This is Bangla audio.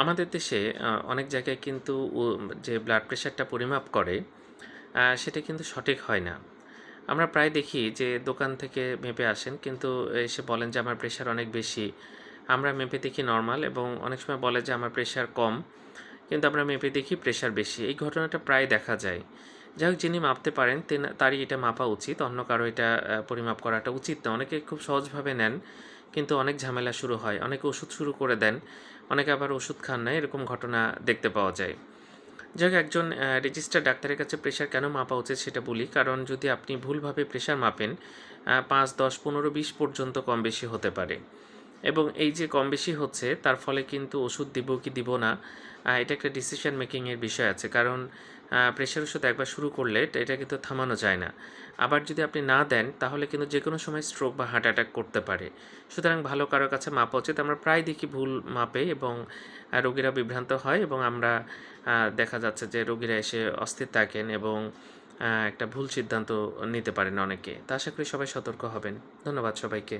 আমাদের দেশে অনেক জায়গায় কিন্তু যে ব্লাড প্রেশারটা পরিমাপ করে সেটা কিন্তু সঠিক হয় না। আমরা প্রায় দেখি যে দোকান থেকে মেপে আসেন কিন্তু এসে বলেন যে আমার প্রেশার অনেক বেশি। আমরা মেপে দেখি নরমাল এবং অনেক সময় বলে যে আমার প্রেশার কম। কিন্তু আমরা মেপে দেখি প্রেশার বেশি। এই ঘটনাটা প্রায় দেখা যায়। যাই হোক, যিনি মাপতে পারেন তারই এটা মাপা উচিত। অন্য কারো এটা পরিমাপ করাটা উচিত না। অনেকে খুব সহজভাবে নেন, কিন্তু অনেক ঝামেলা শুরু হয়। অনেকে ওষুধ শুরু করে দেন, অনেকে আবার ওষুধ খান না। এরকম ঘটনা দেখতে পাওয়া যায়। যাই হোক, একজন রেজিস্টার্ড ডাক্তারের কাছে প্রেশার কেন মাপা উচিত সেটা বলি। কারণ যদি আপনি ভুলভাবে প্রেশার মাপেন, ৫, ১০, ১৫, ২০ পর্যন্ত কম বেশি হতে পারে। এবং এই যে কম বেশি হচ্ছে তার ফলে কিন্তু ওষুধ দিব কি দিব না, এটা একটা ডিসিশন মেকিংয়ের বিষয় আছে। কারণ প্রেশার ওষুধ একবার শুরু করলে এটা কিন্তু থামানো যায় না। আবার যদি আপনি না দেন তাহলে কিন্তু যে কোনো সময় স্ট্রোক বা হার্ট অ্যাটাক করতে পারে। সুতরাং ভালো কারো কাছে মাপা উচিত। আমরা প্রায় দেখি ভুল মাপে এবং রোগীরা বিভ্রান্ত হয় এবং আমরা দেখা যাচ্ছে যে রোগীরা এসে অস্থির থাকেন এবং একটা ভুল সিদ্ধান্ত নিতে পারেন অনেকে। তা আশা করি সবাই সতর্ক হবেন। ধন্যবাদ সবাইকে।